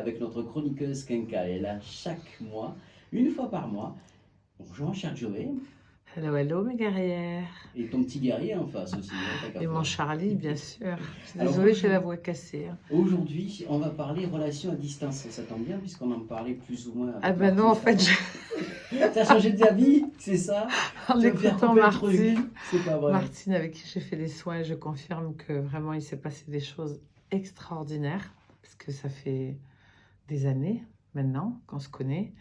Avec notre chroniqueuse Kenka, elle est là chaque mois, une fois par mois. Bonjour, cher Joey. Hello, hello, mes guerrières. Et ton petit guerrier en face aussi. Et mon Charlie, bien sûr. Je suis Alors, désolée, j'ai la voix cassée. Aujourd'hui, on va parler relations à distance. Ça tombe bien puisqu'on en parlait plus ou moins. Ah ben non, en fait, T'as changé d'avis, c'est ça? en écoutant Martine, C'est pas vrai. Martine avec qui j'ai fait des soins, je confirme que vraiment il s'est passé des choses extraordinaires, parce que ça fait des années maintenant qu'on se connaît,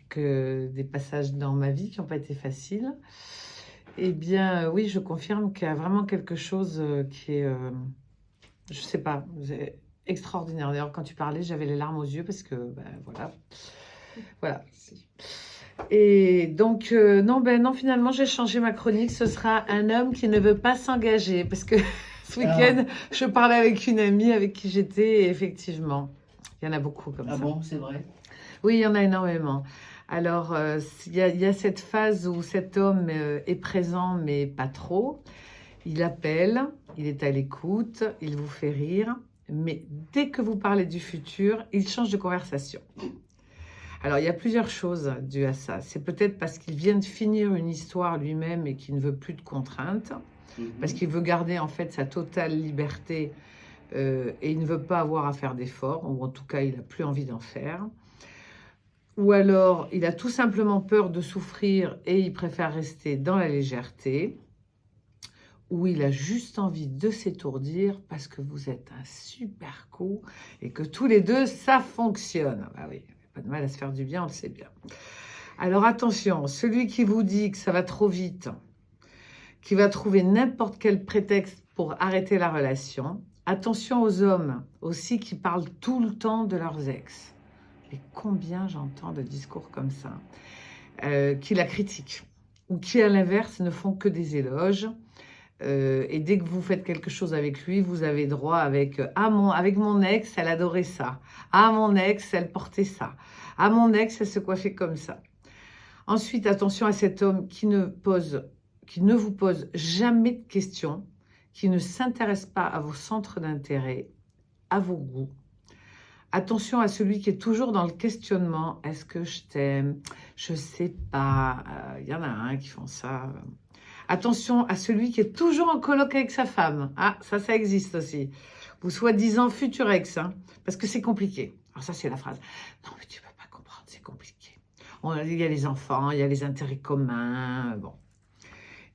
que des passages dans ma vie qui n'ont pas été faciles. Eh bien, oui, je confirme qu'il y a vraiment quelque chose qui est, je sais pas, extraordinaire. D'ailleurs, quand tu parlais, j'avais les larmes aux yeux parce que, ben, voilà. Et donc, non, finalement, j'ai changé ma chronique. Ce sera un homme qui ne veut pas s'engager. Parce que ce week-end, je parlais avec une amie avec qui j'étais et effectivement, il y en a beaucoup comme ça. Ah bon, c'est vrai? Oui, il y en a énormément. Alors, il y a cette phase où cet homme est présent, mais pas trop. Il appelle, il est à l'écoute, il vous fait rire. Mais dès que vous parlez du futur, il change de conversation. Alors, il y a plusieurs choses dues à ça. C'est peut-être parce qu'il vient de finir une histoire lui-même et qu'il ne veut plus de contraintes, parce qu'il veut garder en fait sa totale liberté et il ne veut pas avoir à faire d'efforts, ou en tout cas, il n'a plus envie d'en faire. Ou alors, il a tout simplement peur de souffrir et il préfère rester dans la légèreté. Ou il a juste envie de s'étourdir parce que vous êtes un super coup et que tous les deux, ça fonctionne. Ah oui, pas de mal à se faire du bien, on le sait bien. Alors attention, celui qui vous dit que ça va trop vite, qui va trouver n'importe quel prétexte pour arrêter la relation. Attention aux hommes aussi qui parlent tout le temps de leurs ex. Et combien j'entends de discours comme ça, qui la critiquent, ou qui à l'inverse ne font que des éloges. Et dès que vous faites quelque chose avec lui, vous avez droit avec « avec mon ex, elle adorait ça. Ah, mon ex, elle portait ça. Ah, mon ex, elle se coiffait comme ça. » Ensuite, attention à cet homme qui ne vous pose jamais de questions, qui ne s'intéresse pas à vos centres d'intérêt, à vos goûts. Attention à celui qui est toujours dans le questionnement. Est-ce que je t'aime? Je sais pas. Il y en a un qui font ça. Attention à celui qui est toujours en coloc avec sa femme. Ah, ça existe aussi. Ou soi-disant futur ex, hein, parce que c'est compliqué. Alors ça, c'est la phrase. Non, mais tu peux pas comprendre, c'est compliqué. Il y a les enfants, il y a les intérêts communs. Bon.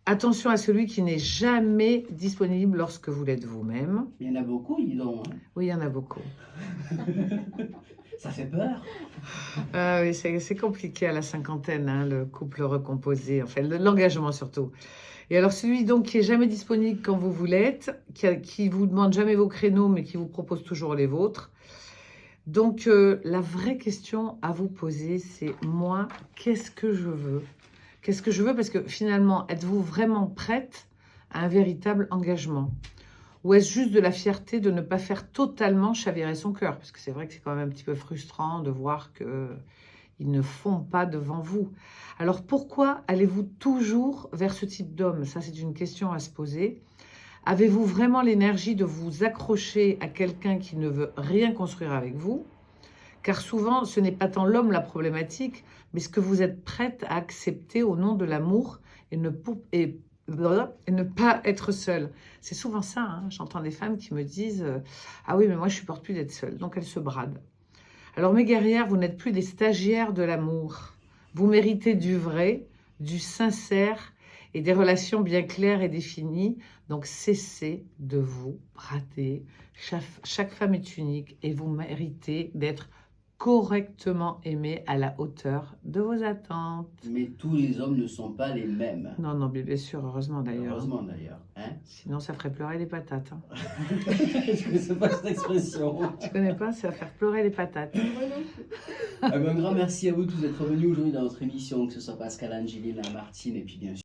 Attention à celui qui n'est jamais disponible lorsque vous l'êtes vous-même. Il y en a beaucoup, dis donc. Hein. Oui, il y en a beaucoup. Ça fait peur. Oui, c'est compliqué à la cinquantaine, hein, le couple recomposé, enfin l'engagement surtout. Et alors celui donc qui est jamais disponible quand vous l'êtes, qui vous demande jamais vos créneaux, mais qui vous propose toujours les vôtres. Donc la vraie question à vous poser, c'est moi, qu'est-ce que je veux? Qu'est-ce que je veux? Parce que finalement, êtes-vous vraiment prête à un véritable engagement? Ou est-ce juste de la fierté de ne pas faire totalement chavirer son cœur? Parce que c'est vrai que c'est quand même un petit peu frustrant de voir qu'ils ne font pas devant vous. Alors pourquoi allez-vous toujours vers ce type d'homme? Ça, c'est une question à se poser. Avez-vous vraiment l'énergie de vous accrocher à quelqu'un qui ne veut rien construire avec vous? Car souvent, ce n'est pas tant l'homme la problématique, mais ce que vous êtes prête à accepter au nom de l'amour et ne pas être seule. C'est souvent ça, hein. J'entends des femmes qui me disent « Ah oui, mais moi, je ne supporte plus d'être seule. » Donc, elles se bradent. Alors, mes guerrières, vous n'êtes plus des stagiaires de l'amour. Vous méritez du vrai, du sincère et des relations bien claires et définies. Donc, cessez de vous brader. Chaque femme est unique et vous méritez d'être correctement aimé à la hauteur de vos attentes. Mais tous les hommes ne sont pas les mêmes. Non, non, bien sûr, heureusement d'ailleurs. Heureusement d'ailleurs. Hein? Sinon, ça ferait pleurer les patates. Hein. Je ne connais pas cette expression. Tu connais pas? Ça va faire pleurer les patates. Un grand merci à vous de tous d'être venus aujourd'hui dans notre émission, que ce soit Pascal, Angeline, Martine et puis bien sûr